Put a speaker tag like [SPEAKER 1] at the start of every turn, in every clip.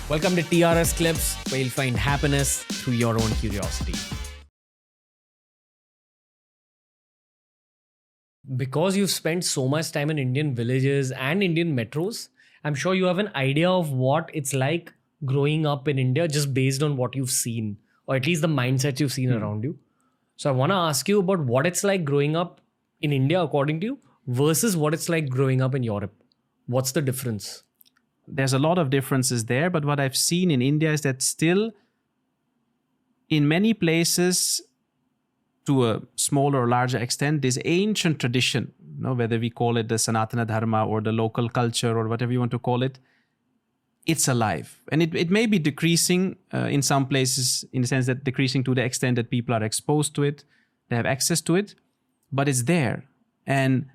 [SPEAKER 1] Welcome to TRS Clips, where you'll find happiness through your own curiosity. Because you've spent so much time in Indian villages and Indian metros, I'm sure you have an idea of what it's like growing up in India just based on what you've seen, or at least the mindsets you've seen around you. So I want to ask you about what it's like growing up in India, according to you, versus what it's like growing up in Europe. What's the difference?
[SPEAKER 2] There's a lot of differences there, but what I've seen in India is that still, in many places, to a smaller or larger extent, this ancient tradition, whether we call it the Sanatan Dharma or the local culture or whatever you want to call it, it's alive. And it may be decreasing in some places, in the sense that decreasing to the extent that people are exposed to it, they have access to it, but it's there. And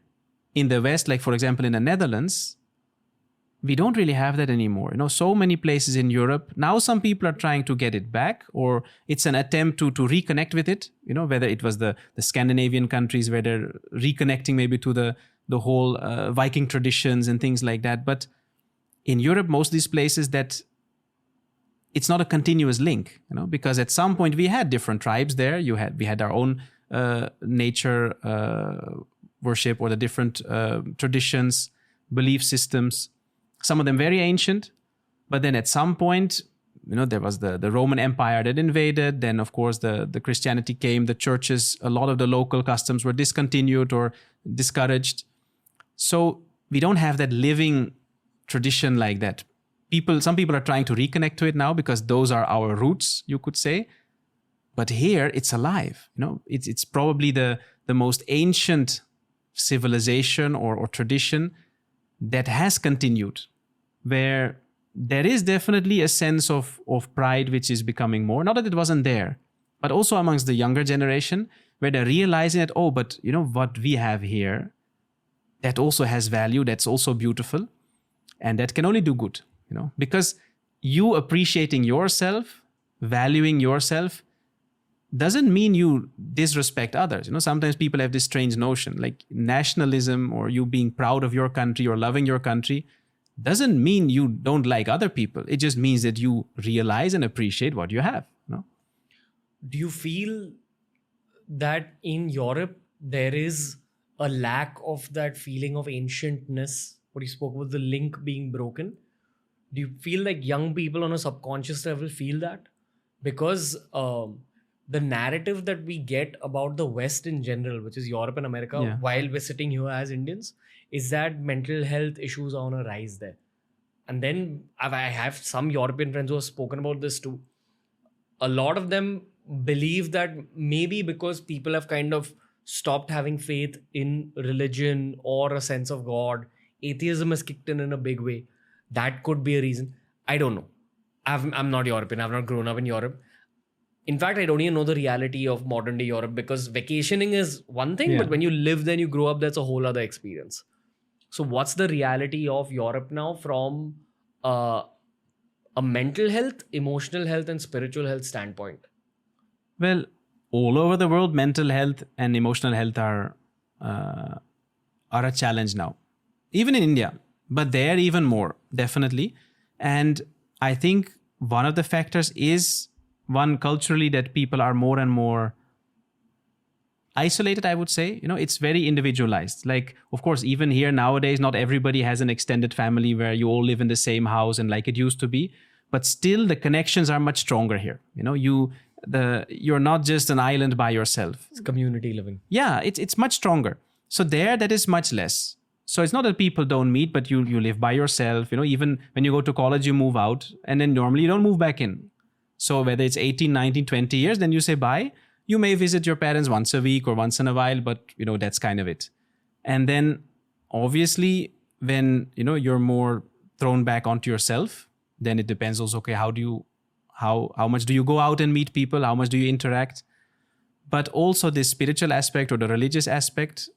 [SPEAKER 2] in the West, like for example in the Netherlands, we don't really have that anymore. So many places in Europe, now some people are trying to get it back, or it's an attempt to reconnect with it, whether it was the Scandinavian countries where they're reconnecting maybe to the whole Viking traditions and things like that. But in Europe, most of these places, that it's not a continuous link, because at some point we had different tribes there. We had our own nature worship, or the different traditions, belief systems. Some of them very ancient, but then at some point, there was the Roman Empire that invaded. Then, of course, the Christianity came, the churches, a lot of the local customs were discontinued or discouraged. So we don't have that living tradition like that. Some people are trying to reconnect to it now because those are our roots, you could say. But here it's alive. It's probably the most ancient civilization or tradition that has continued, where there is definitely a sense of pride which is becoming more. Not that it wasn't there, but also amongst the younger generation, where they're realizing that, but what we have here, that also has value, that's also beautiful, and that can only do good, because you appreciating yourself, valuing yourself, doesn't mean you disrespect others. Sometimes people have this strange notion, like nationalism or you being proud of your country or loving your country doesn't mean you don't like other people. It just means that you realize and appreciate what you have.
[SPEAKER 1] Do you feel that in Europe there is a lack of that feeling of ancientness? What you spoke about, the link being broken. Do you feel like young people on a subconscious level feel that? Because the narrative that we get about the West in general, which is Europe and America, while we're sitting here as Indians, is that mental health issues are on a rise there. And then I have some European friends who have spoken about this too. A lot of them believe that maybe because people have kind of stopped having faith in religion or a sense of God, atheism has kicked in a big way. That could be a reason. I don't know. I'm not European. I've not grown up in Europe. In fact, I don't even know the reality of modern day Europe, because vacationing is one thing, but when you live there and you grow up, that's a whole other experience. So what's the reality of Europe now from a mental health, emotional health and spiritual health standpoint?
[SPEAKER 2] Well, all over the world, mental health and emotional health are a challenge now. Even in India, but there even more, definitely. And I think one of the factors is, one, culturally, that people are more and more isolated, I would say. It's very individualized. Like, of course, even here nowadays, not everybody has an extended family where you all live in the same house and like it used to be. But still, the connections are much stronger here. You're not just an island by yourself.
[SPEAKER 1] It's community living.
[SPEAKER 2] Yeah, it's much stronger. So there, that is much less. So it's not that people don't meet, but you live by yourself. Even when you go to college, you move out, and then normally you don't move back in. So whether it's 18, 19, 20 years, then you say bye. You may visit your parents once a week or once in a while, but that's kind of it. And then obviously when you're more thrown back onto yourself, then it depends also, okay, how much do you go out and meet people? How much do you interact? But also this spiritual aspect or the religious aspect,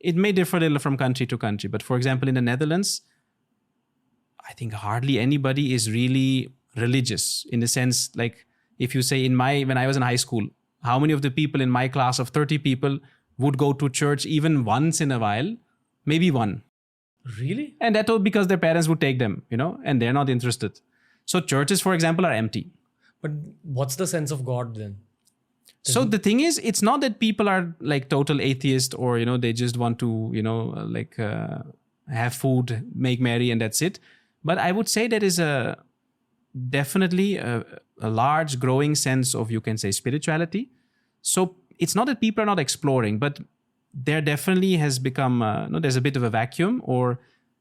[SPEAKER 2] it may differ a little from country to country. But for example, in the Netherlands, I think hardly anybody is really religious, in the sense, like, if you say when I was in high school, how many of the people in my class of 30 people would go to church even once in a while? Maybe one.
[SPEAKER 1] Really?
[SPEAKER 2] And that was because their parents would take them, and they're not interested. So churches, for example, are empty.
[SPEAKER 1] But what's the sense of God then?
[SPEAKER 2] So the thing is, it's not that people are like total atheist or, they just want to, have food, make merry, and that's it. But I would say there is definitely a large growing sense of, you can say, spirituality. So it's not that people are not exploring, but there definitely has become, there's a bit of a vacuum, or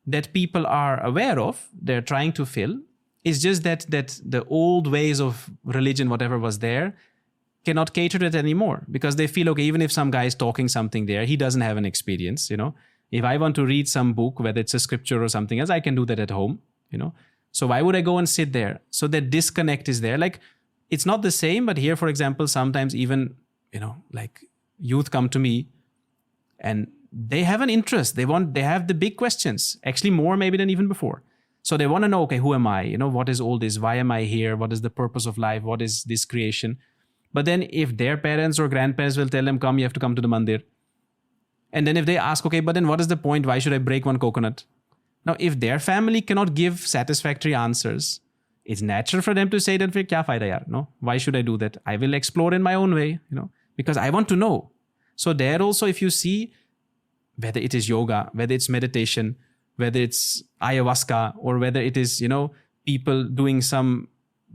[SPEAKER 2] that people are aware of, they're trying to fill. It's just that the old ways of religion, whatever was there, cannot cater to it anymore, because they feel, okay, even if some guy is talking something there, he doesn't have an experience, If I want to read some book, whether it's a scripture or something else, I can do that at home, So why would I go and sit there? So that disconnect is there. Like, it's not the same, but here, for example, sometimes even, like youth come to me and they have an interest. They have the big questions, actually more maybe than even before. So they want to know, okay, who am I? What is all this? Why am I here? What is the purpose of life? What is this creation? But then if their parents or grandparents will tell them, come, you have to come to the mandir. And then if they ask, okay, but then what is the point? Why should I break one coconut? Now, if their family cannot give satisfactory answers, it's natural for them to say that, kya fayda yaar? No, why should I do that? I will explore in my own way, because I want to know. So there also, if you see, whether it is yoga, whether it's meditation, whether it's ayahuasca, or whether it is, people doing some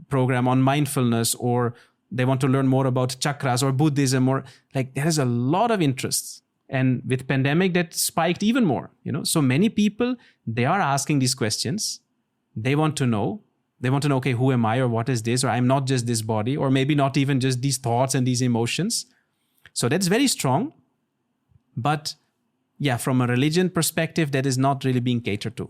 [SPEAKER 2] program on mindfulness, or they want to learn more about chakras or Buddhism, or like, there is a lot of interest. And with pandemic, that spiked even more, So many people, they are asking these questions. They want to know. They want to know, okay, who am I, or what is this? Or I'm not just this body, or maybe not even just these thoughts and these emotions. So that's very strong. But yeah, from a religion perspective, that is not really being catered to.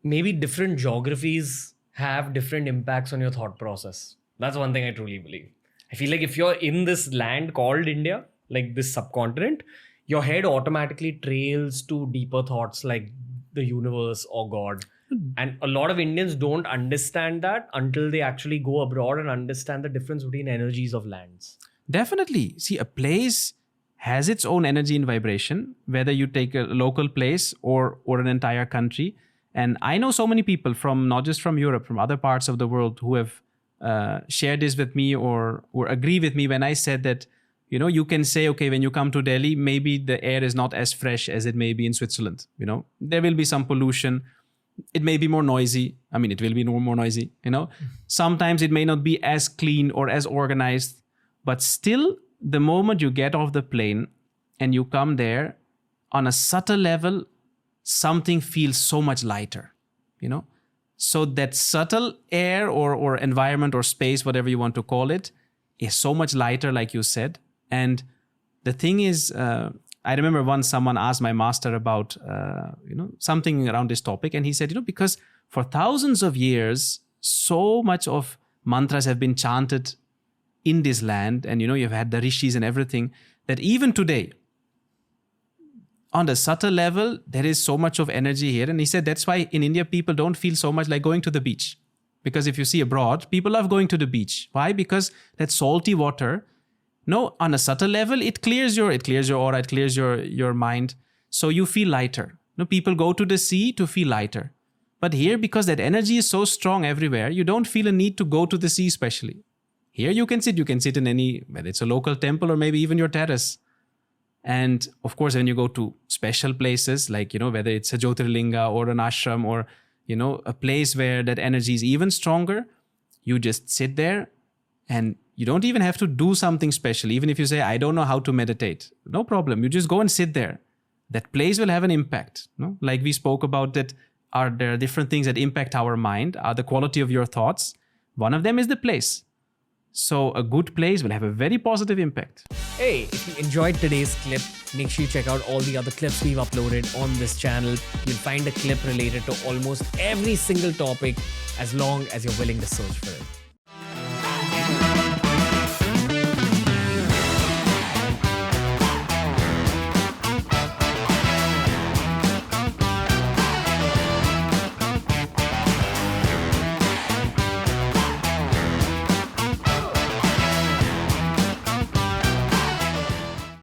[SPEAKER 1] Maybe different geographies have different impacts on your thought process. That's one thing I truly believe. I feel like if you're in this land called India, like this subcontinent, your head automatically trails to deeper thoughts like the universe or God. And a lot of Indians don't understand that until they actually go abroad and understand the difference between energies of lands.
[SPEAKER 2] Definitely. See, a place has its own energy and vibration, whether you take a local place or an entire country. And I know so many people from, not just from Europe, from other parts of the world, who have shared this with me or agree with me when I said that, you can say, okay, when you come to Delhi, maybe the air is not as fresh as it may be in Switzerland. There will be some pollution. It may be more noisy. I mean, it will be more noisy, Sometimes it may not be as clean or as organized, but still, the moment you get off the plane and you come there, on a subtle level, something feels so much lighter, So that subtle air or environment or space, whatever you want to call it, is so much lighter, like you said. And the thing is, I remember once someone asked my master about, something around this topic. And he said, because for thousands of years, so much of mantras have been chanted in this land. And, you've had the rishis and everything, that even today, on the subtle level, there is so much of energy here. And he said, that's why in India, people don't feel so much like going to the beach. Because if you see abroad, people love going to the beach. Why? Because that salty water, on a subtle level, it clears your aura, it clears your mind. So you feel lighter. People go to the sea to feel lighter. But here, because that energy is so strong everywhere, you don't feel a need to go to the sea especially. Here you can sit in any, whether it's a local temple or maybe even your terrace. And of course, when you go to special places, like, whether it's a Jyotirlinga or an ashram or, a place where that energy is even stronger, you just sit there and you don't even have to do something special. Even if you say, I don't know how to meditate, no problem. You just go and sit there. That place will have an impact. Like we spoke about that, there are different things that impact our mind, the quality of your thoughts. One of them is the place. So a good place will have a very positive impact.
[SPEAKER 1] Hey, if you enjoyed today's clip, make sure you check out all the other clips we've uploaded on this channel. You'll find a clip related to almost every single topic, as long as you're willing to search for it.